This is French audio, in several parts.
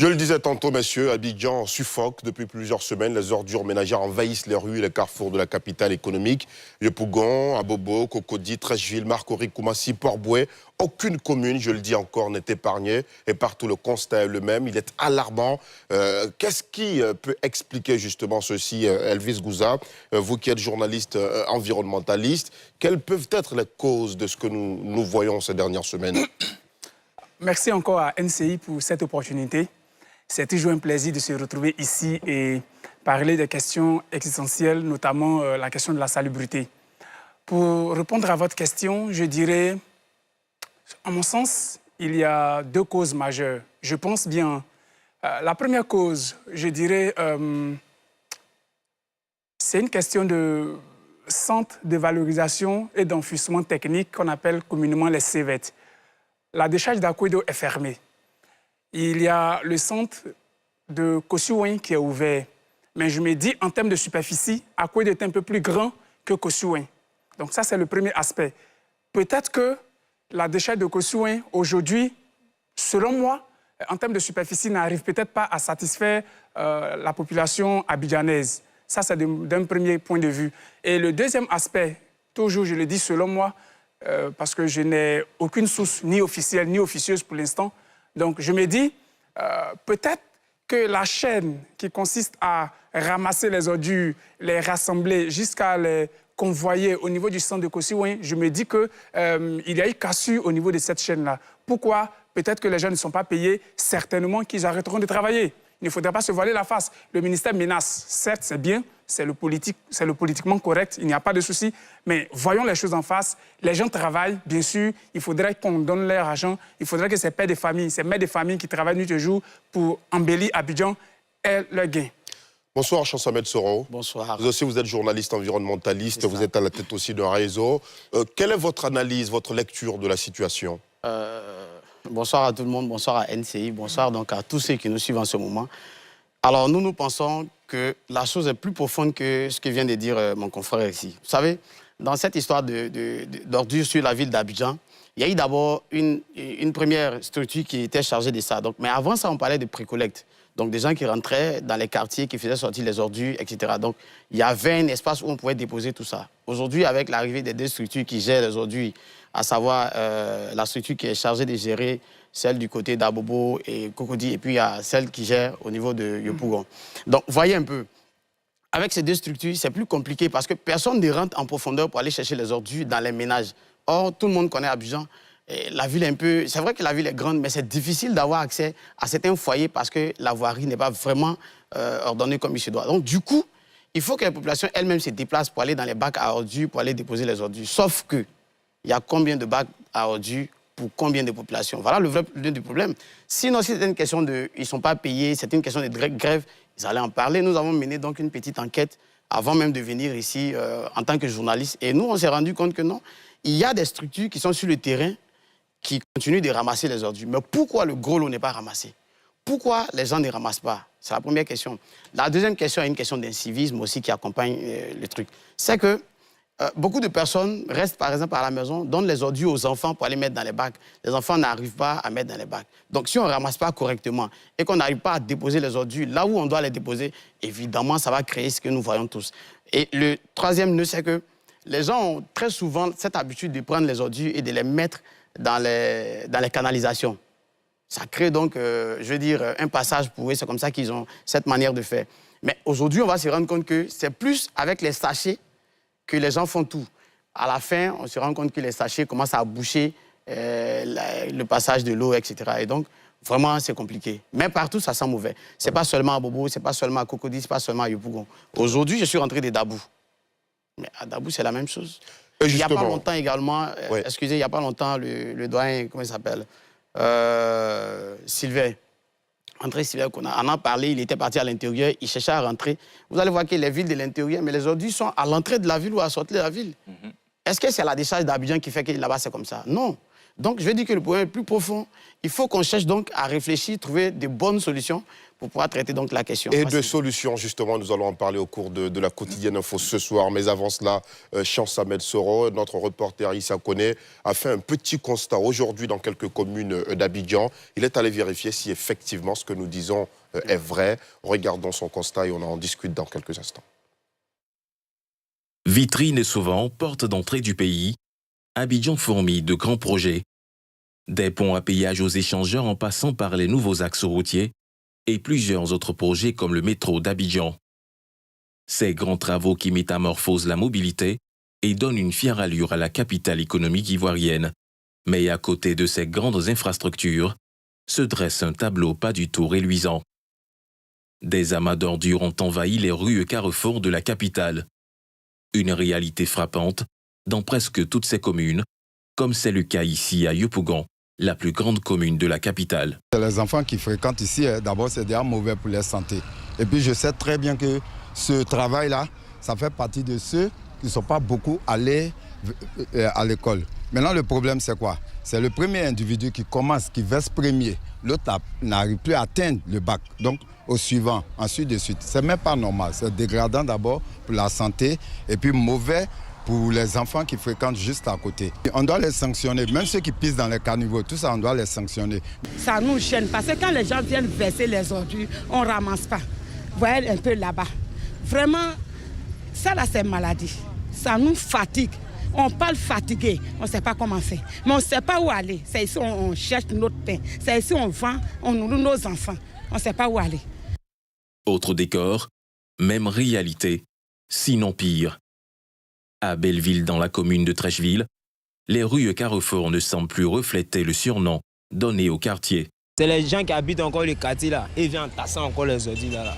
Je le disais tantôt, messieurs, Abidjan suffoque depuis plusieurs semaines. Les ordures ménagères envahissent les rues et les carrefours de la capitale économique. Yopougon, Abobo, Cocody, Treichville, Marcory, Koumassi, Port-Boué. Aucune commune, je le dis encore, n'est épargnée. Et partout, le constat est le même. Il est alarmant. Qu'est-ce qui peut expliquer justement ceci, Elvis Gouza, vous qui êtes journaliste environnementaliste? Quelles peuvent être les causes de ce que nous voyons ces dernières semaines? Merci encore à NCI pour cette opportunité. C'est toujours un plaisir de se retrouver ici et parler des questions existentielles, notamment la question de la salubrité. Pour répondre à votre question, je dirais, à mon sens, il y a deux causes majeures. Je pense bien. La première cause, je dirais, c'est une question de centre de valorisation et d'enfouissement technique qu'on appelle communément les CEVET. La décharge d'Akwedo est fermée. Il y a le centre de Kosciuin qui est ouvert. Mais je me dis, en termes de superficie, Akwedo est un peu plus grand que Kosciuin. Donc ça, c'est le premier aspect. Peut-être que la décharge de Kosciuin, aujourd'hui, selon moi, en termes de superficie, n'arrive peut-être pas à satisfaire la population abidjanaise. Ça, c'est d'un premier point de vue. Et le deuxième aspect, toujours, je le dis selon moi, parce que je n'ai aucune source ni officielle ni officieuse pour l'instant. Donc, je me dis, peut-être que la chaîne qui consiste à ramasser les ordures, les rassembler jusqu'à les convoyer au niveau du centre de Kosciuin, je me dis qu'il y a eu cassure au niveau de cette chaîne-là. Pourquoi? Peut-être que les gens ne sont pas payés, certainement qu'ils arrêteront de travailler. Il ne faudrait pas se voiler la face. Le ministère menace, certes, c'est bien, c'est le politiquement correct, il n'y a pas de souci, mais voyons les choses en face. Les gens travaillent, bien sûr, il faudrait qu'on donne leur argent, il faudrait que ces pères de famille, ces mères de famille qui travaillent nuit et jour pour embellir Abidjan aient leur gain. Bonsoir, Chansamed Soro. Bonsoir. Vous aussi, vous êtes journaliste environnementaliste, vous êtes à la tête aussi d'un réseau. Quelle est votre analyse, votre lecture de la situation? Bonsoir à tout le monde, bonsoir à NCI, bonsoir donc à tous ceux qui nous suivent en ce moment. Alors nous pensons que la chose est plus profonde que ce que vient de dire mon confrère ici. Vous savez, dans cette histoire d'ordures sur la ville d'Abidjan, il y a eu d'abord une première structure qui était chargée de ça. Donc, mais avant ça, on parlait de précollecte. Donc des gens qui rentraient dans les quartiers, qui faisaient sortir les ordures, etc. Donc il y avait un espace où on pouvait déposer tout ça. Aujourd'hui, avec l'arrivée des deux structures qui gèrent les ordures, à savoir la structure qui est chargée de gérer celle du côté d'Abobo et Cocody, et puis il y a celle qui gère au niveau de Yopougon. Donc voyez un peu, avec ces deux structures, c'est plus compliqué parce que personne ne rentre en profondeur pour aller chercher les ordures dans les ménages. Or, tout le monde connaît Abidjan. Et la ville est un peu... C'est vrai que la ville est grande, mais c'est difficile d'avoir accès à certains foyers parce que la voirie n'est pas vraiment ordonnée comme il se doit. Donc, du coup, il faut que la population elle-même se déplace pour aller dans les bacs à ordures, pour aller déposer les ordures. Sauf que, il y a combien de bacs à ordures pour combien de populations? Voilà le vrai problème. Sinon, si c'était une question de... Ils ne sont pas payés, c'était une question de grève, ils allaient en parler. Nous avons mené donc une petite enquête avant même de venir ici en tant que journaliste. Et nous, on s'est rendu compte que non, il y a des structures qui sont sur le terrain qui continuent de ramasser les ordures. Mais pourquoi le gros lot n'est pas ramassé? Pourquoi les gens ne ramassent pas? C'est la première question. La deuxième question est une question d'incivisme aussi qui accompagne le truc. C'est que beaucoup de personnes restent par exemple à la maison, donnent les ordures aux enfants pour aller mettre dans les bacs. Les enfants n'arrivent pas à mettre dans les bacs. Donc si on ne ramasse pas correctement et qu'on n'arrive pas à déposer les ordures là où on doit les déposer, évidemment ça va créer ce que nous voyons tous. Et le troisième nœud, c'est que les gens ont très souvent cette habitude de prendre les ordures et de les mettre dans les canalisations. Ça crée donc, je veux dire, un passage pour eux. C'est comme ça qu'ils ont cette manière de faire. Mais aujourd'hui, on va se rendre compte que c'est plus avec les sachets que les gens font tout. À la fin, on se rend compte que les sachets commencent à boucher le passage de l'eau, etc. Et donc, vraiment, c'est compliqué. Mais partout, ça sent mauvais. Ce n'est pas seulement à Bobo, ce n'est pas seulement à Cocody, ce n'est pas seulement à Yopougon. Aujourd'hui, je suis rentré de Dabou. Mais à Dabou, c'est la même chose. Il n'y a pas longtemps également, excusez, il n'y a pas longtemps, le doyen, comment il s'appelle, Sylvain, André Sylvain, on en a parlé, il était parti à l'intérieur, il cherchait à rentrer. Vous allez voir que les villes de l'intérieur, mais les ordures sont à l'entrée de la ville ou à la sortie de la ville. Est-ce que c'est la décharge d'Abidjan qui fait que là-bas c'est comme ça? Non. Donc, je vais dire que le problème est plus profond. Il faut qu'on cherche donc à réfléchir, trouver de bonnes solutions pour pouvoir traiter donc la question. Et de solutions, justement, nous allons en parler au cours de la quotidienne info ce soir. Mais avant cela, Champ-Samed Soro, notre reporter Issa Kone, a fait un petit constat aujourd'hui dans quelques communes d'Abidjan. Il est allé vérifier si effectivement ce que nous disons est vrai. Regardons son constat et on en discute dans quelques instants. Vitrine et souvent porte d'entrée du pays, Abidjan fourmille de grands projets. Des ponts à péage aux échangeurs en passant par les nouveaux axes routiers et plusieurs autres projets comme le métro d'Abidjan. Ces grands travaux qui métamorphosent la mobilité et donnent une fière allure à la capitale économique ivoirienne. Mais à côté de ces grandes infrastructures, se dresse un tableau pas du tout reluisant. Des amas d'ordures ont envahi les rues et carrefours de la capitale. Une réalité frappante dans presque toutes ces communes, comme c'est le cas ici à Yopougon, la plus grande commune de la capitale. Les enfants qui fréquentent ici, d'abord, c'est déjà mauvais pour leur santé. Et puis, je sais très bien que ce travail-là, ça fait partie de ceux qui ne sont pas beaucoup allés à l'école. Maintenant, le problème, c'est quoi? C'est le premier individu qui commence, qui verse premier. L'autre n'arrive plus à atteindre le bac. Donc, au suivant, ensuite de suite. C'est même pas normal. C'est dégradant d'abord pour la santé et puis mauvais pour les enfants qui fréquentent juste à côté. On doit les sanctionner, même ceux qui pissent dans les caniveaux, tout ça, on doit les sanctionner. Ça nous gêne parce que quand les gens viennent verser les ordures, on ne ramasse pas. Vous voyez un peu là-bas. Vraiment, ça là, c'est maladie. Ça nous fatigue. On parle fatigué, on ne sait pas comment faire. Mais on ne sait pas où aller. C'est ici on cherche notre pain. C'est ici on vend, on nourrit nos enfants. On ne sait pas où aller. Autre décor, même réalité, sinon pire. À Belleville, dans la commune de Trècheville, les rues et carrefours ne semblent plus refléter le surnom donné au quartier. C'est les gens qui habitent encore le quartier là, ils viennent tasser encore les ordures là.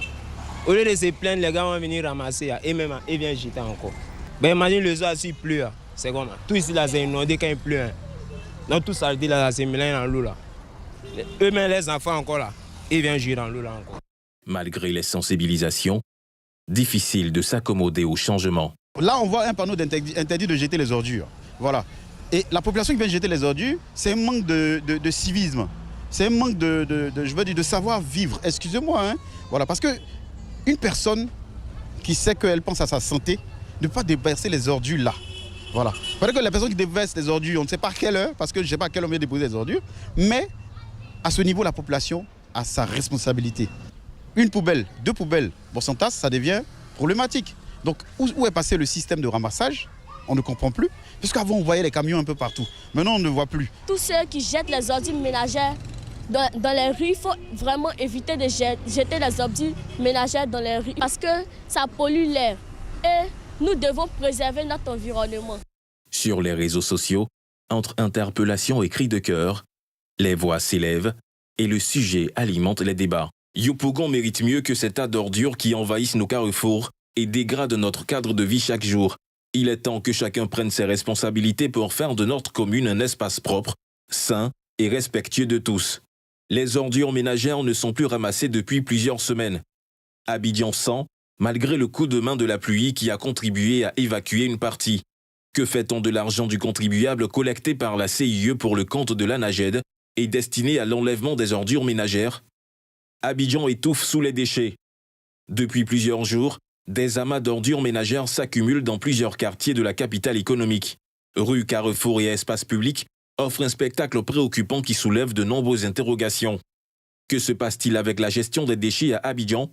Au lieu de se plaindre, les gars vont venir ramasser et même ils viennent jeter encore. Ben imagine le soir s'il pleut, c'est comme ça. Tout ici là c'est inondé quand il pleut. Donc tout ça dit là c'est mélangé dans l'eau là. Eux-mêmes les enfants encore là, ils viennent jouer dans l'eau là encore. Malgré les sensibilisations, difficile de s'accommoder au changement. Là, on voit un panneau interdit de jeter les ordures. Voilà. Et la population qui vient jeter les ordures, c'est un manque de civisme. C'est un manque je veux dire, de savoir-vivre. Excusez-moi. Hein. Voilà. Parce qu'une personne qui sait qu'elle pense à sa santé ne peut pas déverser les ordures là. Voilà. Peut-être que la personne qui déverse les ordures, on ne sait pas à quelle heure, parce que je ne sais pas à quelle heure on vient déposer les ordures, mais à ce niveau, la population a sa responsabilité. Une poubelle, deux poubelles, bon, s'entasse, ça devient problématique. Donc, où est passé le système de ramassage? On ne comprend plus. Puisqu'avant, on voyait les camions un peu partout. Maintenant, on ne voit plus. Tous ceux qui jettent les ordures ménagères dans les rues, il faut vraiment éviter de jeter les ordures ménagères dans les rues parce que ça pollue l'air. Et nous devons préserver notre environnement. Sur les réseaux sociaux, entre interpellations et cris de cœur, les voix s'élèvent et le sujet alimente les débats. Yopougon mérite mieux que ces tas d'ordures qui envahissent nos carrefours et dégradent notre cadre de vie chaque jour. Il est temps que chacun prenne ses responsabilités pour faire de notre commune un espace propre, sain et respectueux de tous. Les ordures ménagères ne sont plus ramassées depuis plusieurs semaines. Abidjan sent, malgré le coup de main de la pluie qui a contribué à évacuer une partie. Que fait-on de l'argent du contribuable collecté par la CIE pour le compte de l'ANAGED et destiné à l'enlèvement des ordures ménagères? Abidjan étouffe sous les déchets. Depuis plusieurs jours, des amas d'ordures ménagères s'accumulent dans plusieurs quartiers de la capitale économique. Rues, carrefours et espaces publics offrent un spectacle préoccupant qui soulève de nombreuses interrogations. Que se passe-t-il avec la gestion des déchets à Abidjan?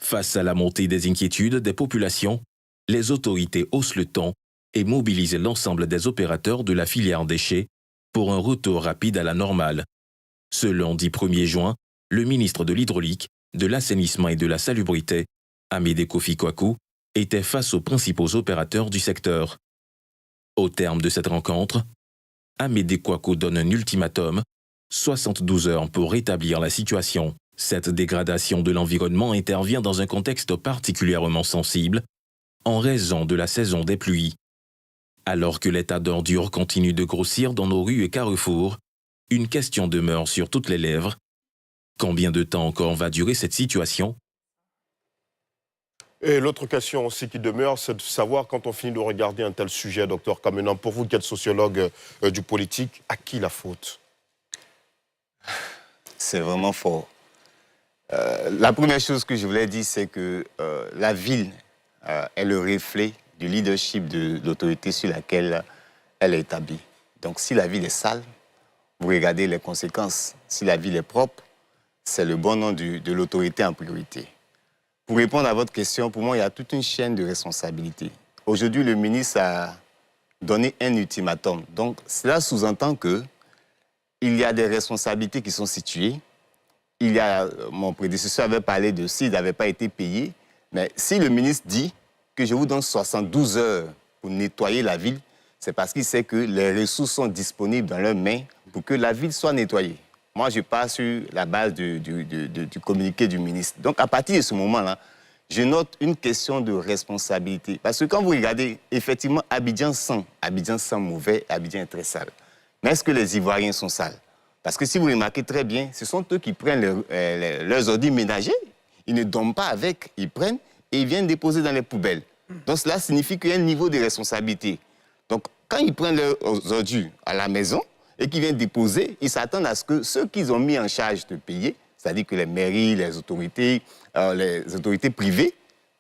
Face à la montée des inquiétudes des populations, les autorités haussent le ton et mobilisent l'ensemble des opérateurs de la filière déchets pour un retour rapide à la normale. Ce lundi 1er juin, le ministre de l'Hydraulique, de l'Assainissement et de la Salubrité, Amédée Kofi Kwaku, était face aux principaux opérateurs du secteur. Au terme de cette rencontre, Amédée Kwaku donne un ultimatum, 72 heures pour rétablir la situation. Cette dégradation de l'environnement intervient dans un contexte particulièrement sensible, en raison de la saison des pluies. Alors que l'état d'ordure continue de grossir dans nos rues et carrefours, une question demeure sur toutes les lèvres. Combien de temps encore va durer cette situation? Et l'autre question aussi qui demeure, c'est de savoir, quand on finit de regarder un tel sujet, docteur Kamenan, pour vous qui êtes sociologue du politique, à qui la faute? C'est vraiment fort. La première chose que je voulais dire, c'est que la ville est le reflet du leadership de l'autorité sur laquelle elle est établie. Donc si la ville est sale, vous regardez les conséquences. Si la ville est propre, c'est le bon nom de l'autorité en priorité. Pour répondre à votre question, pour moi, il y a toute une chaîne de responsabilités. Aujourd'hui, le ministre a donné un ultimatum. Donc, cela sous-entend qu'il y a des responsabilités qui sont situées. Mon prédécesseur avait parlé de s'il n'avait pas été payé. Mais si le ministre dit que je vous donne 72 heures pour nettoyer la ville, c'est parce qu'il sait que les ressources sont disponibles dans leurs mains pour que la ville soit nettoyée. Moi, je pars sur la base du communiqué du ministre. Donc, à partir de ce moment-là, je note une question de responsabilité. Parce que quand vous regardez, effectivement, Abidjan sent mauvais, Abidjan est très sale. Mais est-ce que les Ivoiriens sont sales? Parce que si vous remarquez très bien, ce sont eux qui prennent leurs ordures ménagers. Ils ne dorment pas avec, ils prennent et ils viennent déposer dans les poubelles. Donc, cela signifie qu'il y a un niveau de responsabilité. Donc, quand ils prennent leurs ordures à la maison, et qui viennent déposer, ils s'attendent à ce que ceux qu'ils ont mis en charge de payer, c'est-à-dire que les mairies, les autorités privées,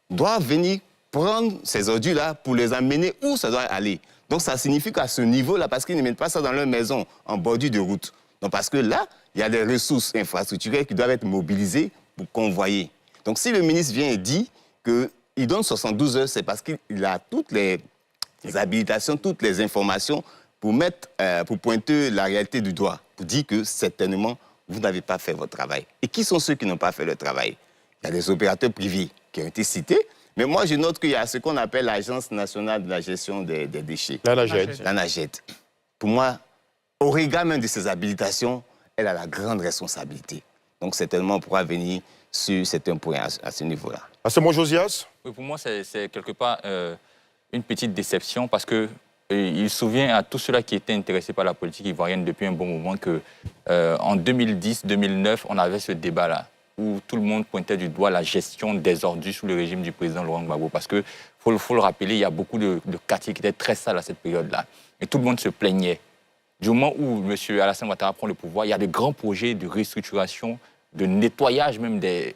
doivent venir prendre ces ordures-là pour les amener où ça doit aller. Donc ça signifie qu'à ce niveau-là, parce qu'ils ne mettent pas ça dans leur maison, en bordure de route. Donc parce que là, il y a des ressources infrastructurelles qui doivent être mobilisées pour convoyer. Donc si le ministre vient et dit qu'il donne 72 heures, c'est parce qu'il a toutes les habilitations, toutes les informations pour pointer la réalité du doigt, pour dire que certainement, vous n'avez pas fait votre travail. Et qui sont ceux qui n'ont pas fait le travail? Il y a des opérateurs privés qui ont été cités, mais moi, je note qu'il y a ce qu'on appelle l'Agence nationale de la gestion des déchets. L'ANAGED. Pour moi, au regard même de ses habilitations, elle a la grande responsabilité. Donc, certainement, on pourra venir sur certains points à ce niveau-là. C'est moi, Josias? Oui, pour moi, c'est quelque part une petite déception parce que il se souvient à tous ceux-là qui étaient intéressés par la politique ivoirienne depuis un bon moment qu'en 2010-2009, on avait ce débat-là où tout le monde pointait du doigt la gestion des ordures sous le régime du président Laurent Gbagbo. Parce qu'il faut le rappeler, il y a beaucoup de quartiers qui étaient très sales à cette période-là. Et tout le monde se plaignait. Du moment où M. Alassane Ouattara prend le pouvoir, il y a de grands projets de restructuration, de nettoyage même des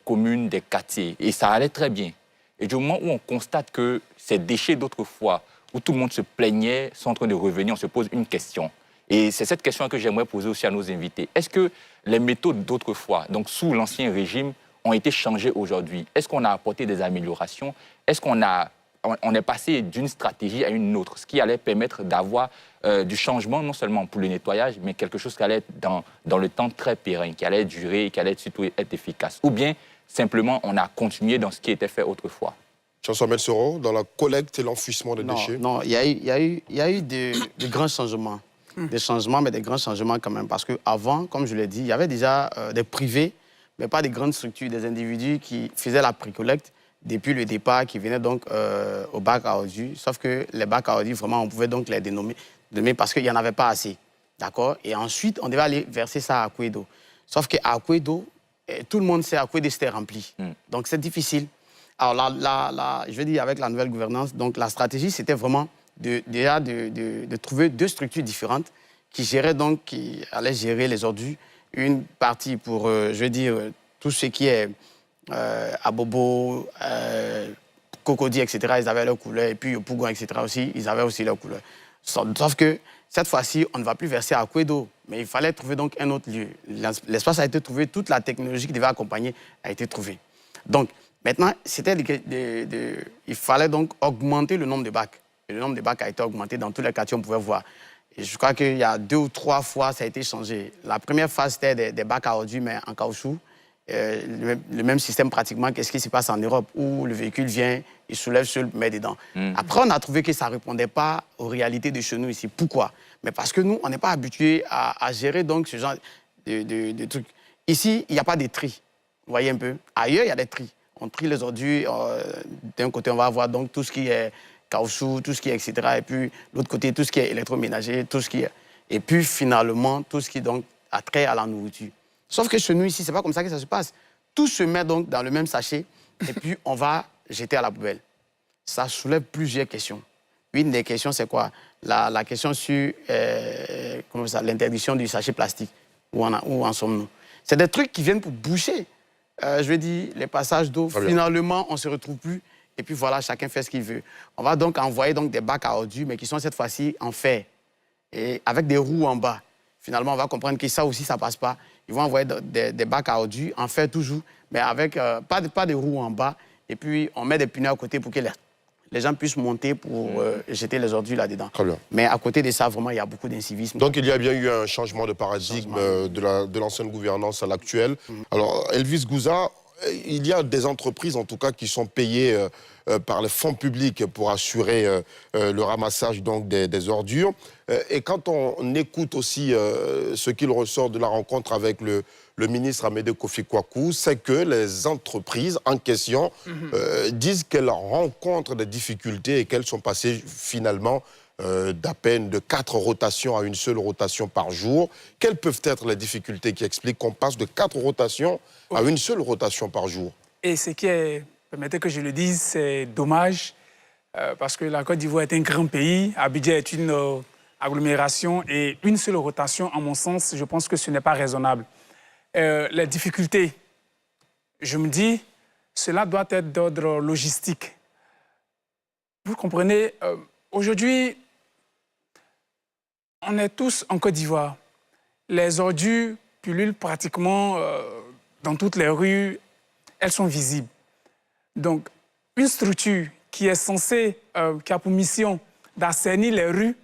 communes, des quartiers. Et ça allait très bien. Et du moment où on constate que ces déchets d'autrefois, où tout le monde se plaignait, sont en train de revenir, on se pose une question. Et c'est cette question que j'aimerais poser aussi à nos invités. Est-ce que les méthodes d'autrefois, donc sous l'ancien régime, ont été changées aujourd'hui? Est-ce qu'on a apporté des améliorations? Est-ce qu'on est passé d'une stratégie à une autre, ce qui allait permettre d'avoir du changement, non seulement pour le nettoyage, mais quelque chose qui allait être dans le temps très pérenne, qui allait durer, qui allait surtout être efficace? Ou bien, simplement, on a continué dans ce qui était fait autrefois? Chanson Soro, dans la collecte et l'enfouissement des déchets? Non, il y a eu de grands changements. Des changements, mais des grands changements quand même. Parce qu'avant, comme je l'ai dit, il y avait déjà des privés, mais pas des grandes structures, des individus qui faisaient la précollecte depuis le départ, qui venaient donc au bac à ordures. Sauf que les bacs à ordures, vraiment, on pouvait donc les dénommer parce qu'il n'y en avait pas assez. D'accord? Et ensuite, on devait aller verser ça à Akwedo. Sauf qu'à Akwedo, tout le monde sait Akwedo c'était rempli. Donc c'est difficile. Alors là, je veux dire, avec la nouvelle gouvernance, donc la stratégie, c'était vraiment de trouver deux structures différentes qui allaient gérer les ordures. Une partie pour, je veux dire, tout ce qui est Abobo, Cocody, etc., ils avaient leur couleur. Et puis Yopougon, etc., aussi, ils avaient aussi leur couleur. Sauf que cette fois-ci, on ne va plus verser à Akwedo. Mais il fallait trouver donc un autre lieu. L'espace a été trouvé, toute la technologie qui devait accompagner a été trouvée. Donc, maintenant, il fallait donc augmenter le nombre de bacs. Et le nombre de bacs a été augmenté dans tous les quartiers, on pouvait voir. Et je crois qu'il y a 2 ou 3 fois, ça a été changé. La première phase, c'était des bacs à ordures, mais en caoutchouc. Le même système pratiquement qu'est-ce qui se passe en Europe, où le véhicule vient, il soulève seul, met dedans. Après, on a trouvé que ça ne répondait pas aux réalités de chez nous ici. Pourquoi? Mais parce que nous, on n'est pas habitués à gérer donc ce genre de trucs. Ici, il n'y a pas de tri. Vous voyez un peu? Ailleurs, il y a des tris. On trie les ordures. D'un côté, on va avoir donc tout ce qui est caoutchouc, tout ce qui est etc. Et puis, l'autre côté, tout ce qui est électroménager, tout ce qui est... Et puis, finalement, tout ce qui donc, a trait à la nourriture. Sauf que chez nous, ici, ce n'est pas comme ça que ça se passe. Tout se met donc dans le même sachet et puis on va jeter à la poubelle. Ça soulève plusieurs questions. Une des questions, c'est quoi? La question sur l'interdiction du sachet plastique. Où en sommes-nous? C'est des trucs qui viennent pour boucher, je veux dire, les passages d'eau. Finalement, on ne se retrouve plus. Et puis voilà, chacun fait ce qu'il veut. On va donc envoyer des bacs à ordures, mais qui sont cette fois-ci en fer, et avec des roues en bas. Finalement, on va comprendre que ça aussi, ça ne passe pas. Ils vont envoyer des bacs à ordures, en fer toujours, mais avec pas de roues en bas. Et puis, on met des pneus à côté pour que les gens puissent monter pour jeter les ordures là-dedans. Mais à côté de ça, vraiment, il y a beaucoup d'incivisme. Donc, il y a bien eu un changement de paradigme de l'ancienne gouvernance à l'actuelle. Alors, Elvis Gouza, il y a des entreprises, en tout cas, qui sont payées par les fonds publics pour assurer le ramassage donc, des ordures. Et quand on écoute aussi ce qu'il ressort de la rencontre avec le ministre Amédée Kofi Kwaku, c'est que les entreprises en question disent qu'elles rencontrent des difficultés et qu'elles sont passées finalement d'à peine de 4 rotations à une seule rotation par jour. Quelles peuvent être les difficultés qui expliquent qu'on passe de 4 rotations à une seule rotation par jour? Et ce qui est, permettez que je le dise, c'est dommage parce que la Côte d'Ivoire est un grand pays, Abidjan est une agglomération et une seule rotation, à mon sens, je pense que ce n'est pas raisonnable. Les difficultés, je me dis, cela doit être d'ordre logistique. Vous comprenez, aujourd'hui, on est tous en Côte d'Ivoire. Les ordures pullulent pratiquement dans toutes les rues, elles sont visibles. Donc, une structure qui est censée, qui a pour mission d'assainir les rues,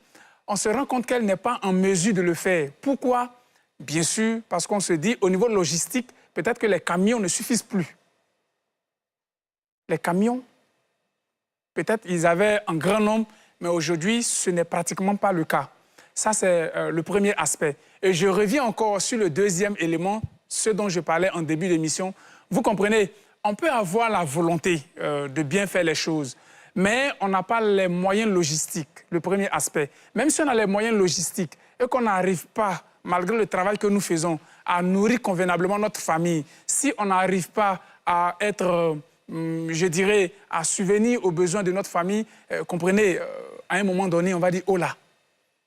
on se rend compte qu'elle n'est pas en mesure de le faire. Pourquoi? Bien sûr, parce qu'on se dit, au niveau logistique, peut-être que les camions ne suffisent plus. Les camions, peut-être ils avaient un grand nombre, mais aujourd'hui, ce n'est pratiquement pas le cas. Ça, c'est le premier aspect. Et je reviens encore sur le deuxième élément, ce dont je parlais en début d'émission. Vous comprenez, on peut avoir la volonté de bien faire les choses, mais on n'a pas les moyens logistiques, le premier aspect. Même si on a les moyens logistiques et qu'on n'arrive pas, malgré le travail que nous faisons, à nourrir convenablement notre famille, si on n'arrive pas à être, je dirais, à subvenir aux besoins de notre famille, comprenez, à un moment donné, on va dire « oh là ».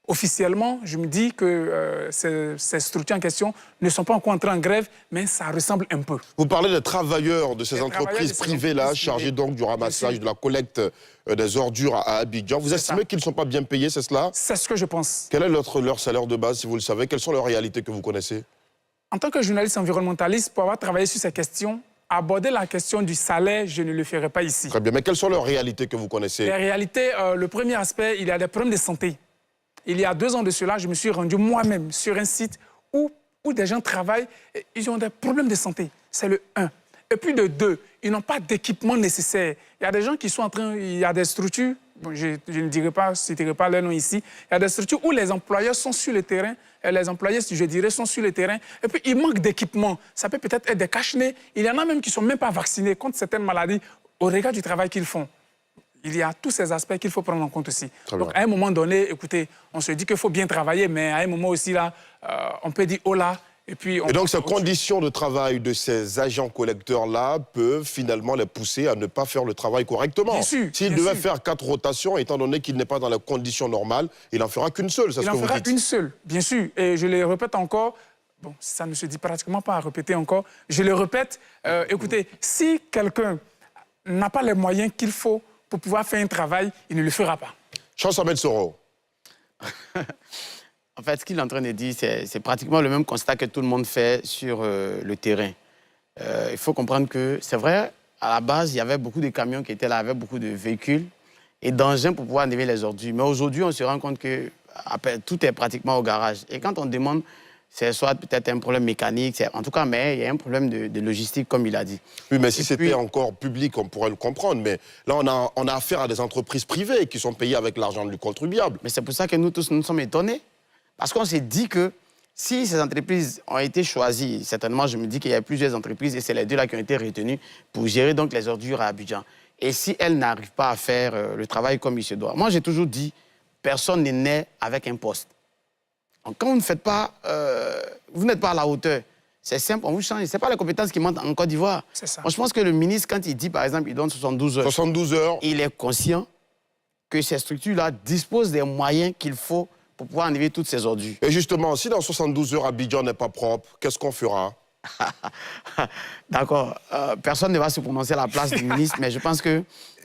Officiellement, je me dis que ces structures en question ne sont pas encore entrées en grève, mais ça ressemble un peu. Vous parlez des travailleurs de ces entreprises privées-là, chargées donc du ramassage, de la collecte des ordures à Abidjan. Vous estimez qu'ils ne sont pas bien payés, c'est cela? C'est ce que je pense. Quel est leur salaire de base, si vous le savez? Quelles sont leurs réalités que vous connaissez? En tant que journaliste environnementaliste, pour avoir travaillé sur ces questions, aborder la question du salaire, je ne le ferai pas ici. Très bien, mais quelles sont leurs réalités que vous connaissez? Les réalités, le premier aspect, il y a des problèmes de santé. Il y a 2 ans de cela, je me suis rendu moi-même sur un site où des gens travaillent et ils ont des problèmes de santé. C'est le 1. Et puis de 2, ils n'ont pas d'équipement nécessaire. Il y a des gens qui sont en train... Il y a des structures, bon, je ne dirai pas, citerai pas leur nom ici, il y a des structures où les employeurs sont sur le terrain, et les employés, je dirais, sont sur le terrain, et puis il manque d'équipement. Ça peut peut-être être des cache-nez. Il y en a même qui ne sont même pas vaccinés contre certaines maladies au regard du travail qu'ils font. Il y a tous ces aspects qu'il faut prendre en compte aussi. Donc, à un moment donné, écoutez, on se dit qu'il faut bien travailler, mais à un moment aussi, là, on peut dire « oh là ». Et donc, ces conditions de travail de ces agents collecteurs-là peuvent finalement les pousser à ne pas faire le travail correctement. Bien sûr. S'il devait faire 4 rotations, étant donné qu'il n'est pas dans les conditions normales, il n'en fera qu'une seule, c'est ce que vous dites. Il en fera une seule, bien sûr. Et je le répète encore, bon, ça ne se dit pratiquement pas à répéter encore, je le répète, écoutez, si quelqu'un n'a pas les moyens qu'il faut pour pouvoir faire un travail, il ne le fera pas. Chance-Ahmed Soro. En fait, ce qu'il est en train de dire, c'est pratiquement le même constat que tout le monde fait sur le terrain. Il faut comprendre que c'est vrai, à la base, il y avait beaucoup de camions qui étaient là, avec beaucoup de véhicules et d'engins pour pouvoir enlever les ordures. Mais aujourd'hui, on se rend compte que tout est pratiquement au garage. Et quand on demande, c'est soit peut-être un problème mécanique, en tout cas, mais il y a un problème de logistique, comme il a dit. Oui, mais si c'était encore public, on pourrait le comprendre. Mais là, on a affaire à des entreprises privées qui sont payées avec l'argent du contribuable. Mais c'est pour ça que nous tous, nous sommes étonnés. Parce qu'on s'est dit que si ces entreprises ont été choisies, certainement, je me dis qu'il y a plusieurs entreprises, et c'est les 2 là qui ont été retenues pour gérer donc les ordures à Abidjan. Et si elles n'arrivent pas à faire le travail comme il se doit. Moi, j'ai toujours dit, personne n'est né avec un poste. Donc, quand vous ne faites pas, vous n'êtes pas à la hauteur. C'est simple, on vous change. Ce n'est pas les compétences qui manquent en Côte d'Ivoire. C'est ça. Moi, je pense que le ministre, quand il dit, par exemple, il donne 72 heures, 72 heures. il est conscient que ces structures-là disposent des moyens qu'il faut pour pouvoir enlever toutes ces ordures. Et justement, si dans 72 heures, Abidjan n'est pas propre, qu'est-ce qu'on fera? D'accord. Personne ne va se prononcer à la place du ministre, mais je pense que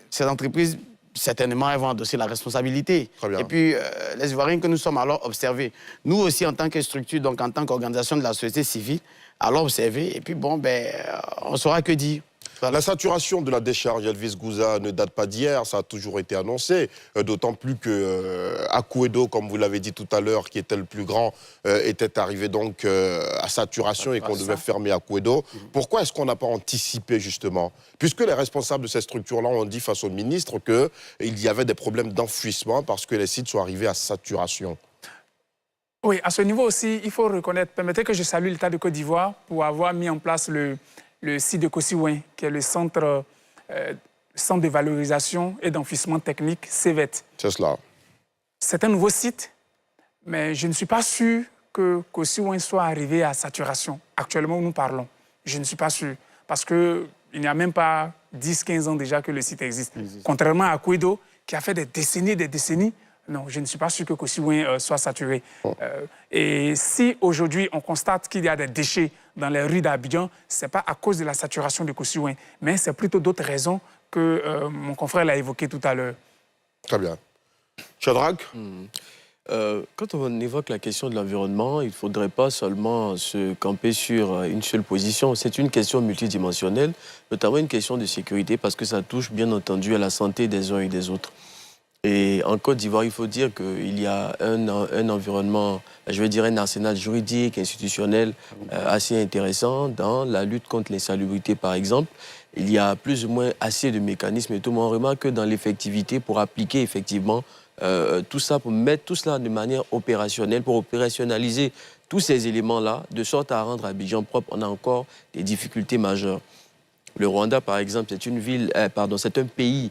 ces entreprises, certainement, elles vont endosser la responsabilité. Très bien. Et puis, les Ivoiriens que nous sommes alors observés. Nous aussi, en tant que structure, donc en tant qu'organisation de la société civile, alors observer. Et puis, bon, on saura que dire. La saturation de la décharge Elvis Gouza ne date pas d'hier, ça a toujours été annoncé, d'autant plus que Akouedo, comme vous l'avez dit tout à l'heure, qui était le plus grand, était arrivé donc à saturation et qu'on devait fermer Akouedo. Pourquoi est-ce qu'on n'a pas anticipé justement? Puisque les responsables de ces structures-là ont dit face au ministre qu'il y avait des problèmes d'enfouissement parce que les sites sont arrivés à saturation. Oui, à ce niveau aussi, il faut reconnaître, permettez que je salue l'État de Côte d'Ivoire pour avoir mis en place le site de Kosiouin, qui est le centre de valorisation et d'enfouissement technique CEVET. C'est cela. C'est un nouveau site, mais je ne suis pas sûr que Kosiouin soit arrivé à saturation. Actuellement, où nous parlons, je ne suis pas sûr. Parce qu'il n'y a même pas 10-15 ans déjà que le site existe. Contrairement à Akouedo, qui a fait des décennies, non, je ne suis pas sûr que Kosiouin soit saturé. Et si aujourd'hui on constate qu'il y a des déchets dans les rues d'Abidjan, ce n'est pas à cause de la saturation de Kosiouin, mais c'est plutôt d'autres raisons que mon confrère l'a évoqué tout à l'heure. Très bien. Shadrach? Quand on évoque la question de l'environnement, il ne faudrait pas seulement se camper sur une seule position. C'est une question multidimensionnelle, notamment une question de sécurité, parce que ça touche bien entendu à la santé des uns et des autres. Et en Côte d'Ivoire, il faut dire qu'il y a un environnement, je veux dire un arsenal juridique, institutionnel assez intéressant dans la lutte contre l'insalubrité, par exemple. Il y a plus ou moins assez de mécanismes et tout, mais on remarque que dans l'effectivité, pour appliquer effectivement tout ça, pour mettre tout cela de manière opérationnelle, pour opérationnaliser tous ces éléments-là, de sorte à rendre Abidjan propre, on a encore des difficultés majeures. Le Rwanda, par exemple, c'est une ville, c'est un pays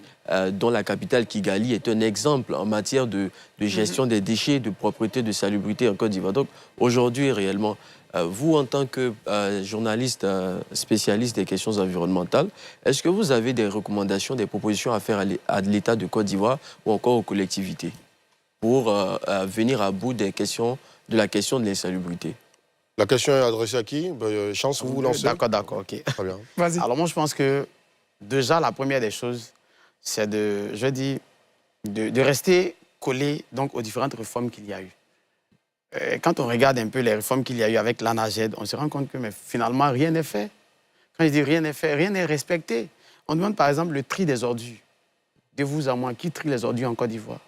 dont la capitale, Kigali, est un exemple en matière de gestion des déchets, de propreté, de salubrité en Côte d'Ivoire. Donc, aujourd'hui, réellement, vous, en tant que journaliste spécialiste des questions environnementales, est-ce que vous avez des recommandations, des propositions à faire à l'État de Côte d'Ivoire ou encore aux collectivités pour venir à bout de la question de l'insalubrité? La question est adressée à qui? Chance, vous lancez. D'accord, ok. Très bien. Vas-y. Alors moi, je pense que déjà, la première des choses, c'est de rester collé donc, aux différentes réformes qu'il y a eu. Quand on regarde un peu les réformes qu'il y a eu avec l'ANAGED, on se rend compte que finalement, rien n'est fait. Quand je dis rien n'est fait, rien n'est respecté. On demande par exemple le tri des ordures. De vous à moi, qui trie les ordures en Côte d'Ivoire?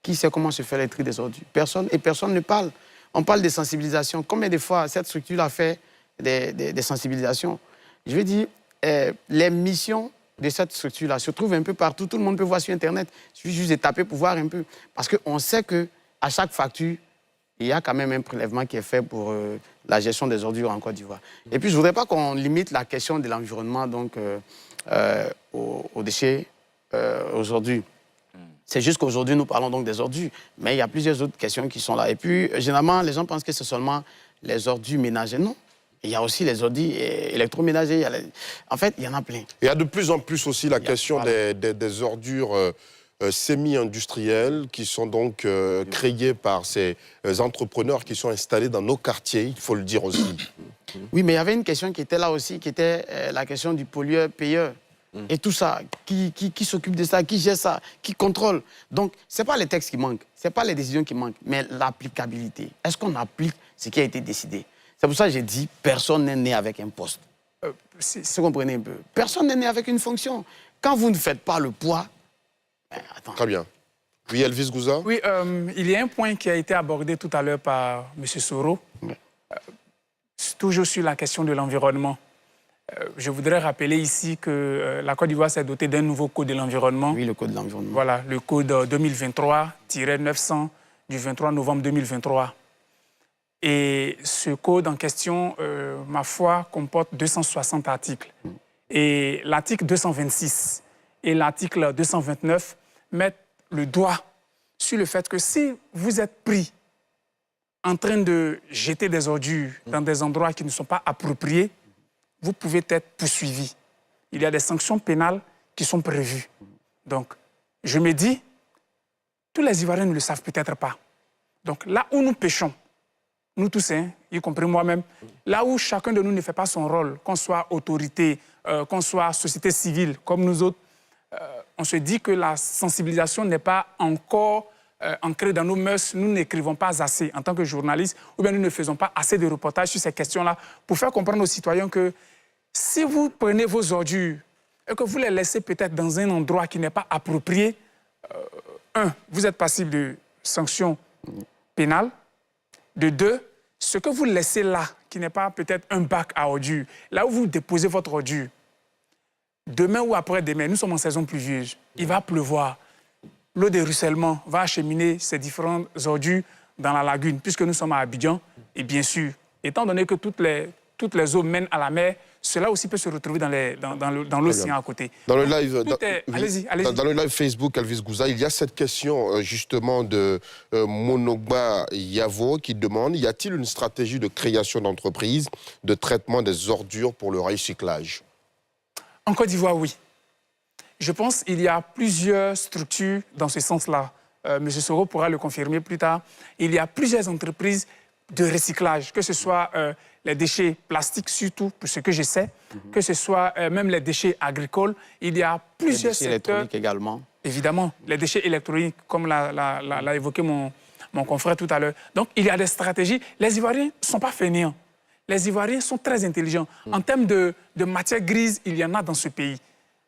Qui sait comment se fait le tri des ordures? Personne, et personne ne parle. On parle de sensibilisation. Combien de fois cette structure a fait des sensibilisations? Je veux dire, les missions de cette structure-là se trouvent un peu partout. Tout le monde peut voir sur Internet. Il suffit juste de taper pour voir un peu. Parce qu'on sait qu'à chaque facture, il y a quand même un prélèvement qui est fait pour la gestion des ordures en Côte d'Ivoire. Et puis, je ne voudrais pas qu'on limite la question de l'environnement aux déchets aujourd'hui. C'est juste qu'aujourd'hui, nous parlons donc des ordures. Mais il y a plusieurs autres questions qui sont là. Et puis, généralement, les gens pensent que c'est seulement les ordures ménagères. Non. Il y a aussi les ordures électroménagers. En fait, il y en a plein. Il y a de plus en plus aussi la question des ordures semi-industrielles qui sont donc créées par ces entrepreneurs qui sont installés dans nos quartiers, il faut le dire aussi. Oui, mais il y avait une question qui était là aussi, qui était la question du pollueur-payeur. Et tout ça, qui s'occupe de ça, qui gère ça, qui contrôle. Donc, ce n'est pas les textes qui manquent, ce n'est pas les décisions qui manquent, mais l'applicabilité. Est-ce qu'on applique ce qui a été décidé? C'est pour ça que j'ai dit, personne n'est né avec un poste. Si vous comprenez un peu. Personne n'est né avec une fonction. Quand vous ne faites pas le poids, attends. Très bien. Oui, Elvis Gouza? Oui, il y a un point qui a été abordé tout à l'heure par M. Soro, toujours sur la question de l'environnement. Je voudrais rappeler ici que la Côte d'Ivoire s'est dotée d'un nouveau code de l'environnement. Oui, le code de l'environnement. Voilà, le code 2023-900 du 23 novembre 2023. Et ce code en question, ma foi, comporte 260 articles. Et l'article 226 et l'article 229 mettent le doigt sur le fait que si vous êtes pris en train de jeter des ordures dans des endroits qui ne sont pas appropriés, vous pouvez être poursuivi. Il y a des sanctions pénales qui sont prévues. Donc, je me dis, tous les Ivoiriens ne le savent peut-être pas. Donc, là où nous pêchons, nous tous, hein, y compris moi-même, là où chacun de nous ne fait pas son rôle, qu'on soit autorité, qu'on soit société civile comme nous autres, on se dit que la sensibilisation n'est pas encore ancrée dans nos mœurs. Nous n'écrivons pas assez en tant que journalistes, ou bien nous ne faisons pas assez de reportages sur ces questions-là pour faire comprendre aux citoyens que si vous prenez vos ordures et que vous les laissez peut-être dans un endroit qui n'est pas approprié, vous êtes passible de sanctions pénales. De deux, ce que vous laissez là, qui n'est pas peut-être un bac à ordures, là où vous déposez votre ordure, demain ou après-demain, nous sommes en saison pluvieuse, il va pleuvoir. L'eau de ruissellement va acheminer ces différentes ordures dans la lagune, puisque nous sommes à Abidjan. Et bien sûr, étant donné que toutes les eaux mènent à la mer, cela aussi peut se retrouver dans l'océan à côté. Dans le live, allez-y. Dans le live Facebook, Elvis Gouza, il y a cette question justement de Monogba Yavo qui demande, y a-t-il une stratégie de création d'entreprise de traitement des ordures pour le recyclage? En Côte d'Ivoire, oui. Je pense qu'il y a plusieurs structures dans ce sens-là. M. Soro pourra le confirmer plus tard. Il y a plusieurs entreprises de recyclage, que ce soit les déchets plastiques surtout, pour ce que je sais, que ce soit même les déchets agricoles. Il y a plusieurs secteurs. Les déchets électroniques également. Évidemment, les déchets électroniques, comme l'a évoqué mon confrère tout à l'heure. Donc, il y a des stratégies. Les Ivoiriens ne sont pas fainéants. Les Ivoiriens sont très intelligents. En termes de matière grise, il y en a dans ce pays.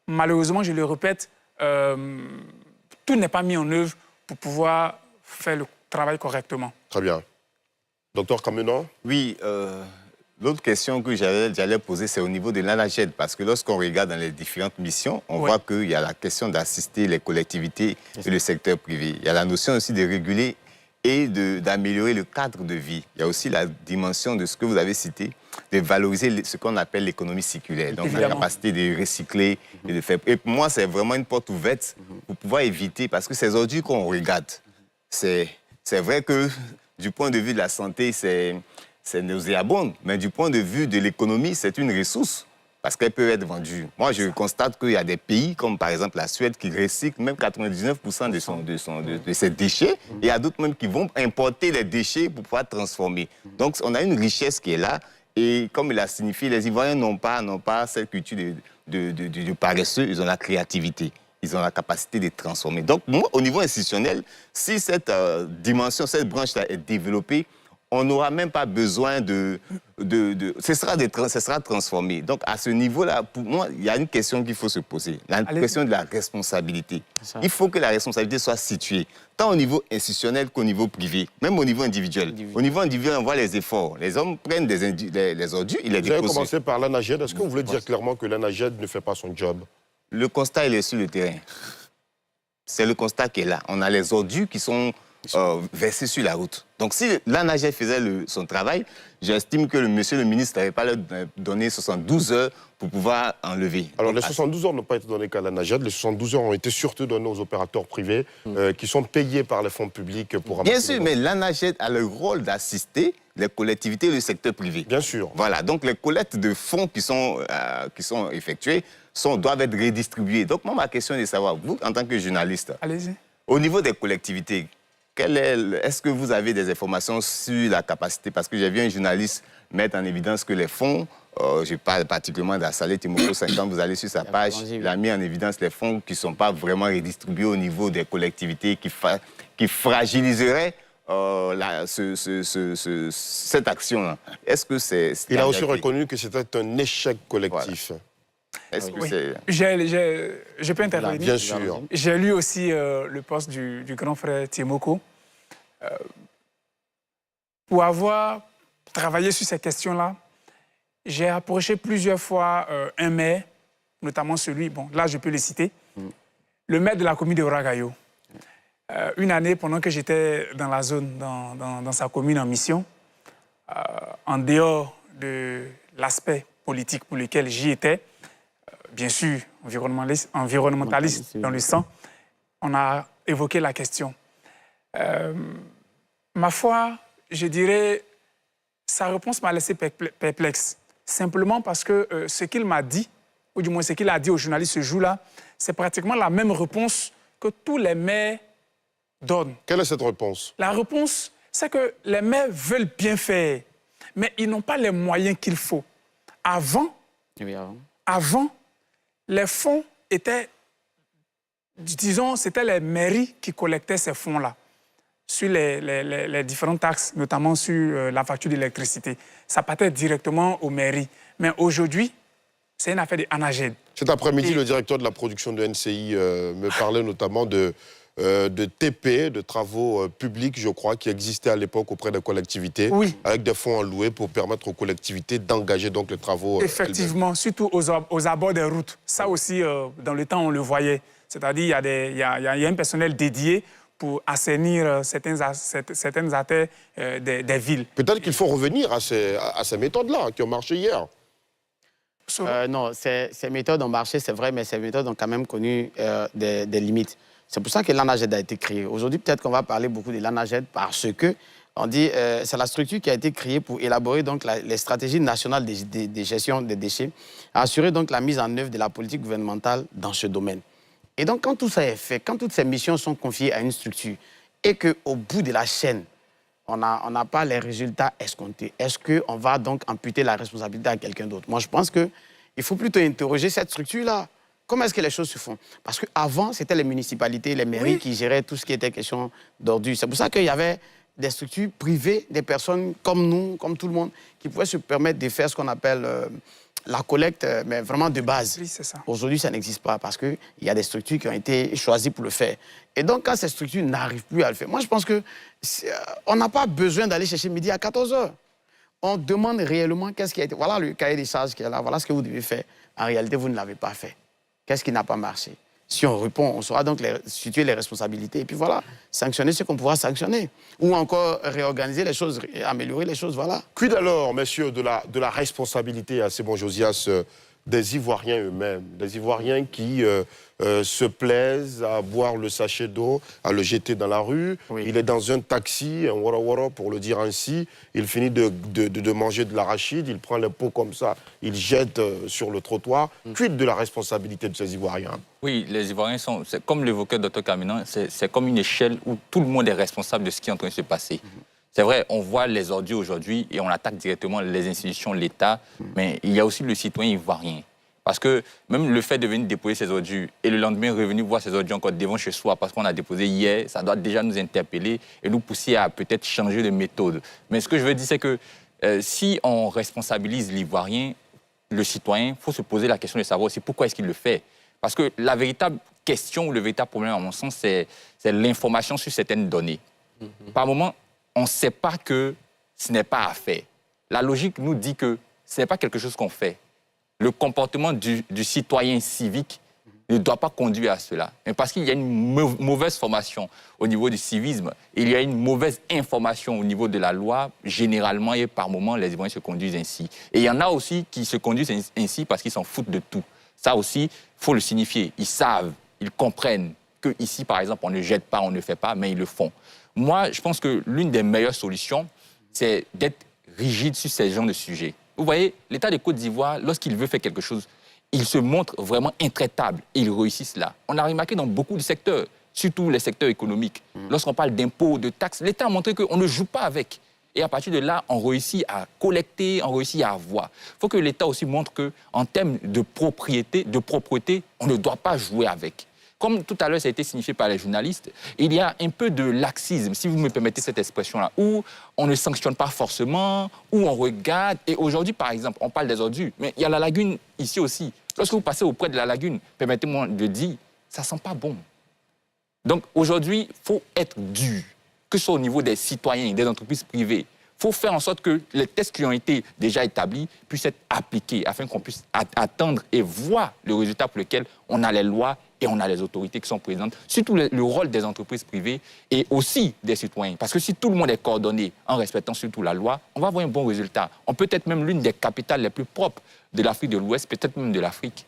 Malheureusement, je le répète, tout n'est pas mis en œuvre pour pouvoir faire le travail correctement. Très bien. Docteur Kamenan? Oui, l'autre question que j'allais poser, c'est au niveau de l'ANAGED, parce que lorsqu'on regarde dans les différentes missions, on voit qu'il y a la question d'assister les collectivités et le secteur privé. Il y a la notion aussi de réguler et d'améliorer le cadre de vie. Il y a aussi la dimension de ce que vous avez cité, de valoriser ce qu'on appelle l'économie circulaire. Donc la capacité de recycler et de faire... Et pour moi, c'est vraiment une porte ouverte pour pouvoir éviter, parce que ces ordures qu'on regarde, c'est vrai que du point de vue de la santé, c'est nauséabond, mais du point de vue de l'économie, c'est une ressource, parce qu'elle peut être vendue. Moi, je constate qu'il y a des pays, comme par exemple la Suède, qui recycle même 99% de ses déchets, et il y a d'autres même qui vont importer les déchets pour pouvoir transformer. Donc, on a une richesse qui est là, et comme il a signifié, les Ivoiriens n'ont pas cette culture de paresseux, ils ont la créativité. Ils ont la capacité de transformer. Donc, moi, au niveau institutionnel, si cette dimension, cette branche-là est développée, on n'aura même pas besoin ce sera transformé. Donc, à ce niveau-là, pour moi, il y a une question qu'il faut se poser. La question de la responsabilité. Il faut que la responsabilité soit située, tant au niveau institutionnel qu'au niveau privé, même au niveau individuel. Au niveau individuel, on voit les efforts. Les hommes prennent les ordures, ils les déposent. Vous avez commencé par l'ANAGED. Est-ce que vous voulez dire clairement que l'ANAGED ne fait pas son job? Le constat, il est sur le terrain. C'est le constat qui est là. On a les ordures qui sont versées sur la route. Donc, si l'ANAGED faisait son travail, j'estime que monsieur le ministre n'avait pas leur donné 72 heures pour pouvoir enlever. Alors, les 72 heures n'ont pas été données qu'à l'ANAGED. Les 72 heures ont été surtout données aux opérateurs privés qui sont payés par les fonds publics pour ramasser. Bien sûr, mais l'ANAGED a le rôle d'assister les collectivités et le secteur privé. Bien sûr. Voilà, donc les collectes de fonds qui sont effectuées doivent être redistribuées. Donc, moi, ma question est de savoir, vous, en tant que journaliste, au niveau des collectivités, est-ce que vous avez des informations sur la capacité? Parce que j'ai vu un journaliste mettre en évidence que les fonds, je parle particulièrement d'Assalé Timoko 50, vous allez sur sa page, il a mis en évidence les fonds qui ne sont pas vraiment redistribués au niveau des collectivités, qui fragiliseraient cette action-là. Est-ce que c'est... Il a aussi reconnu que c'était un échec collectif. Voilà. Est-ce que c'est... Je peux intervenir? Bien sûr. J'ai lu aussi le poste du grand frère Timoko. Pour avoir travaillé sur ces questions-là, j'ai approché plusieurs fois un maire, notamment celui, bon, là je peux le citer, le maire de la commune de Ouagadougou. Une année, pendant que j'étais dans la zone, dans sa commune en mission, en dehors de l'aspect politique pour lequel j'y étais, bien sûr, environnementaliste dans le sang, on a évoqué la question. Ma foi, je dirais, sa réponse m'a laissé perplexe. Simplement parce que ce qu'il m'a dit, ou du moins ce qu'il a dit aux journalistes ce jour-là, c'est pratiquement la même réponse que tous les maires donnent. Quelle est cette réponse? La réponse, c'est que les maires veulent bien faire, mais ils n'ont pas les moyens qu'il faut. Avant, les fonds étaient, disons, c'était les mairies qui collectaient ces fonds-là sur les différentes taxes, notamment sur la facture d'électricité. Ça partait directement aux mairies. Mais aujourd'hui, c'est une affaire d'ANAGED. Cet après-midi, le directeur de la production de NCI me parlait notamment de TP, de travaux publics, je crois, qui existaient à l'époque auprès des collectivités, avec des fonds alloués pour permettre aux collectivités d'engager donc les travaux. Effectivement, surtout aux abords des routes. Ça aussi, dans le temps, on le voyait. C'est-à-dire qu'il y a un personnel dédié pour assainir certaines artères des villes. Peut-être qu'il faut revenir à ces méthodes-là qui ont marché hier. Non, ces méthodes ont marché, c'est vrai, mais ces méthodes ont quand même connu des limites. C'est pour ça que l'ANAGED a été créé. Aujourd'hui, peut-être qu'on va parler beaucoup de l'ANAGED parce que on dit c'est la structure qui a été créée pour élaborer donc les stratégies nationales de gestion des déchets, assurer donc la mise en œuvre de la politique gouvernementale dans ce domaine. Et donc, quand tout ça est fait, quand toutes ces missions sont confiées à une structure et qu'au bout de la chaîne, on n'a pas les résultats escomptés, est-ce qu'on va donc amputer la responsabilité à quelqu'un d'autre? Moi, je pense qu'il faut plutôt interroger cette structure-là. Comment est-ce que les choses se font? Parce qu'avant, c'était les municipalités, les mairies qui géraient tout ce qui était question d'ordures. C'est pour ça qu'il y avait des structures privées, des personnes comme nous, comme tout le monde, qui pouvaient se permettre de faire ce qu'on appelle la collecte, mais vraiment de base. Oui, c'est ça. Aujourd'hui, ça n'existe pas parce qu'il y a des structures qui ont été choisies pour le faire. Et donc, quand ces structures n'arrivent plus à le faire, moi, je pense qu'on n'a pas besoin d'aller chercher midi à 14h. On demande réellement qu'est-ce qui a été... Voilà le cahier des charges qui est là, voilà ce que vous devez faire. En réalité, vous ne l'avez pas fait. Qu'est-ce qui n'a pas marché? Si on répond, on saura donc situer les responsabilités et puis voilà, sanctionner ce qu'on pourra sanctionner. Ou encore réorganiser les choses, améliorer les choses, voilà. Quid alors, messieurs, de la responsabilité, c'est bon, Josias, des Ivoiriens eux-mêmes, des Ivoiriens qui se plaisent à boire le sachet d'eau, à le jeter dans la rue. Oui. Il est dans un taxi, un wara-wara pour le dire ainsi, il finit de manger de l'arachide, il prend les pots comme ça, il jette sur le trottoir. Quid de la responsabilité de ces Ivoiriens? Oui, les Ivoiriens sont, comme l'évoquait Dr Kaminan, c'est comme une échelle où tout le monde est responsable de ce qui est en train de se passer. C'est vrai, on voit les ordures aujourd'hui et on attaque directement les institutions, l'État, mais il y a aussi le citoyen ivoirien. Parce que même le fait de venir déposer ses ordures et le lendemain revenir voir ses ordures encore devant chez soi parce qu'on a déposé hier, ça doit déjà nous interpeller et nous pousser à peut-être changer de méthode. Mais ce que je veux dire, c'est que si on responsabilise l'Ivoirien, le citoyen, il faut se poser la question de savoir aussi pourquoi est-ce qu'il le fait. Parce que la véritable question ou le véritable problème, à mon sens, c'est l'information sur certaines données. Par moment, on ne sait pas que ce n'est pas à faire. La logique nous dit que ce n'est pas quelque chose qu'on fait. Le comportement du citoyen civique ne doit pas conduire à cela. Mais parce qu'il y a une mauvaise formation au niveau du civisme, il y a une mauvaise information au niveau de la loi, généralement et par moments, les Ivoiriens se conduisent ainsi. Et il y en a aussi qui se conduisent ainsi parce qu'ils s'en foutent de tout. Ça aussi, il faut le signifier. Ils savent, ils comprennent qu'ici, par exemple, on ne jette pas, on ne fait pas, mais ils le font. Moi, je pense que l'une des meilleures solutions, c'est d'être rigide sur ces genres de sujets. Vous voyez, l'État de Côte d'Ivoire, lorsqu'il veut faire quelque chose, il se montre vraiment intraitable et il réussit cela. On a remarqué dans beaucoup de secteurs, surtout les secteurs économiques. Lorsqu'on parle d'impôts, de taxes, l'État a montré qu'on ne joue pas avec. Et à partir de là, on réussit à collecter, on réussit à avoir. Il faut que l'État aussi montre qu'en termes de propriété, on ne doit pas jouer avec. Comme tout à l'heure, ça a été signifié par les journalistes, il y a un peu de laxisme, si vous me permettez cette expression-là, où on ne sanctionne pas forcément, où on regarde. Et aujourd'hui, par exemple, on parle des ordures, mais il y a la lagune ici aussi. Lorsque vous passez auprès de la lagune, permettez-moi de dire, ça ne sent pas bon. Donc aujourd'hui, il faut être dur, que ce soit au niveau des citoyens, des entreprises privées. Il faut faire en sorte que les tests qui ont été déjà établis puissent être appliqués afin qu'on puisse attendre et voir le résultat pour lequel on a les lois et on a les autorités qui sont présentes, surtout le rôle des entreprises privées et aussi des citoyens. Parce que si tout le monde est coordonné en respectant surtout la loi, on va avoir un bon résultat. On peut être même l'une des capitales les plus propres de l'Afrique de l'Ouest, peut-être même de l'Afrique.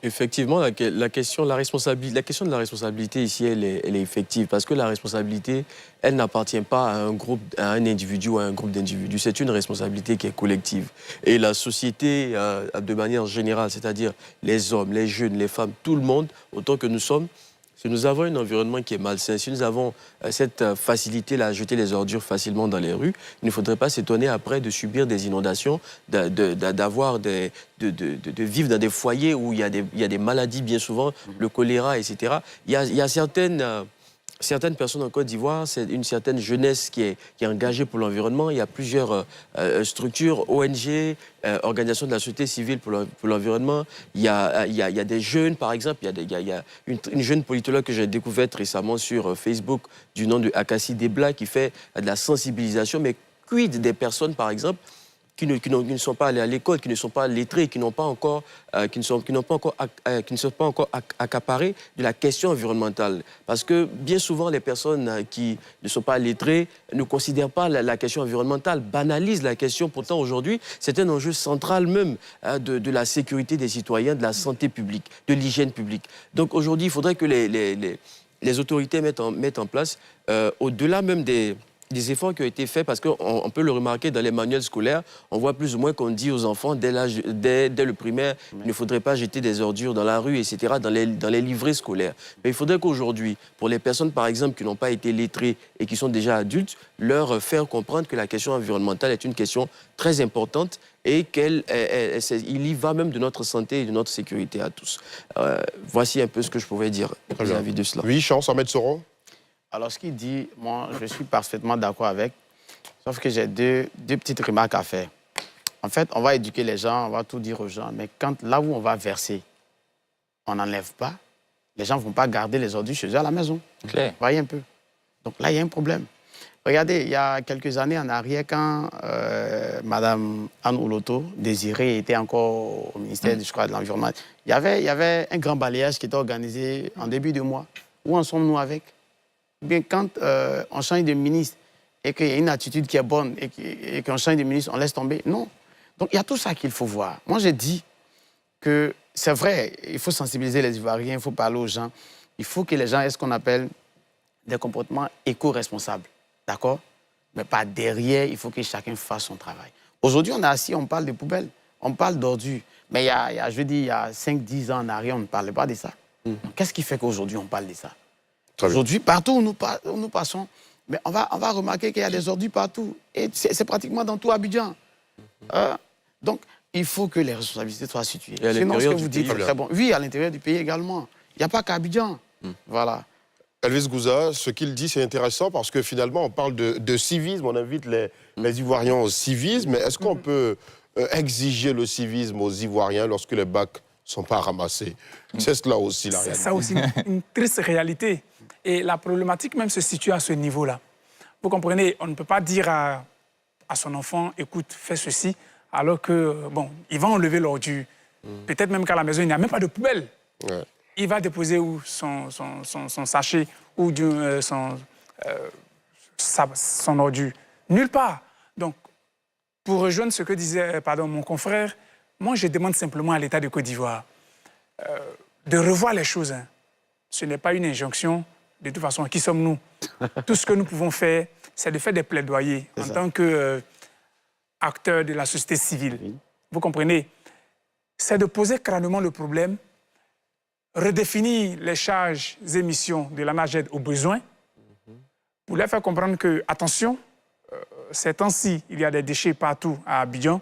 Effectivement, la question de la responsabilité ici, elle est effective. Parce que la responsabilité, elle n'appartient pas à un groupe, à un individu ou à un groupe d'individus. C'est une responsabilité qui est collective. Et la société, de manière générale, c'est-à-dire les hommes, les jeunes, les femmes, tout le monde, autant que nous sommes, si nous avons un environnement qui est malsain, si nous avons cette facilité à jeter les ordures facilement dans les rues, il ne faudrait pas s'étonner après de subir des inondations, de vivre dans des foyers où il y a des maladies bien souvent, le choléra, etc. Il y a certaines personnes en Côte d'Ivoire, c'est une certaine jeunesse qui est engagée pour l'environnement. Il y a plusieurs structures, ONG, organisations de la société civile pour l'environnement. Il y a des jeunes, par exemple. Il y a une jeune politologue que j'ai découverte récemment sur Facebook du nom de Akassi Debla qui fait de la sensibilisation. Mais quid des personnes, par exemple, qui ne sont pas allés à l'école, qui ne sont pas lettrés, qui ne sont pas encore accaparés de la question environnementale. Parce que bien souvent, les personnes qui ne sont pas lettrées ne considèrent pas la question environnementale, banalisent la question. Pourtant, aujourd'hui, c'est un enjeu central même de la sécurité des citoyens, de la santé publique, de l'hygiène publique. Donc aujourd'hui, il faudrait que les autorités mettent en place, au-delà même des efforts qui ont été faits, parce qu'on peut le remarquer dans les manuels scolaires, on voit plus ou moins qu'on dit aux enfants, dès le primaire, il ne faudrait pas jeter des ordures dans la rue, etc., dans les livrets scolaires. Mais il faudrait qu'aujourd'hui, pour les personnes, par exemple, qui n'ont pas été lettrées et qui sont déjà adultes, leur faire comprendre que la question environnementale est une question très importante et qu'il y va même de notre santé et de notre sécurité à tous. Voici un peu ce que je pouvais dire vis-à-vis de cela. Oui, Chance, Ahmed Soro. Alors, ce qu'il dit, moi, je suis parfaitement d'accord avec, sauf que j'ai deux petites remarques à faire. En fait, on va éduquer les gens, on va tout dire aux gens, mais là où on va verser, on n'enlève pas, les gens ne vont pas garder les ordures chez eux à la maison. Claire. Voyez un peu. Donc là, il y a un problème. Regardez, il y a quelques années en arrière, quand Mme Anne Oloto, Désirée, était encore au ministère, je crois, de l'Environnement, il y avait un grand balayage qui était organisé en début de mois. Où en sommes-nous avec? Bien, quand on change de ministre et qu'il y a une attitude qui est bonne et qu'on change de ministre, on laisse tomber. Non. Donc, il y a tout ça qu'il faut voir. Moi, j'ai dit que c'est vrai, il faut sensibiliser les Ivoiriens, il faut parler aux gens. Il faut que les gens aient ce qu'on appelle des comportements éco-responsables. D'accord? Mais pas derrière, il faut que chacun fasse son travail. Aujourd'hui, on est assis, on parle de poubelles, on parle d'ordures. Mais il y a 5-10 ans en arrière, on ne parlait pas de ça. Qu'est-ce qui fait qu'aujourd'hui, on parle de ça? Aujourd'hui, partout où nous passons, mais on va remarquer qu'il y a des ordures partout. Et c'est pratiquement dans tout Abidjan. Donc, il faut que les responsabilités soient situées. Sinon, ce que vous dites, c'est très bon. Oui, à l'intérieur du pays également. Il n'y a pas qu'à Abidjan. Voilà. Elvis Gouza, ce qu'il dit, c'est intéressant parce que finalement, on parle de civisme, on invite les Ivoiriens au civisme. Mais est-ce qu'on peut exiger le civisme aux Ivoiriens lorsque les bacs ne sont pas ramassés? C'est cela aussi la réalité. C'est ça aussi une triste réalité. Et la problématique même se situe à ce niveau-là. Vous comprenez, on ne peut pas dire à son enfant, écoute, fais ceci, alors que, bon, il va enlever l'ordure. Peut-être même qu'à la maison, il n'y a même pas de poubelle. Ouais. Il va déposer où son sachet ou son ordure. Nulle part. Donc, pour rejoindre ce que disait mon confrère, moi, je demande simplement à l'État de Côte d'Ivoire de revoir les choses. Hein. Ce n'est pas une injonction. De toute façon, qui sommes-nous? Tout ce que nous pouvons faire, c'est de faire des plaidoyers en tant qu'acteurs de la société civile. Oui. Vous comprenez? C'est de poser crânement le problème, redéfinir les charges et émissions de l'ANAGED aux besoins, pour leur faire comprendre que, attention, ces temps-ci, il y a des déchets partout à Abidjan,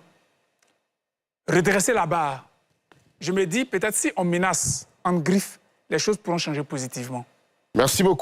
redresser la barre. Je me dis, peut-être si on menace, on griffe, les choses pourront changer positivement. Merci beaucoup.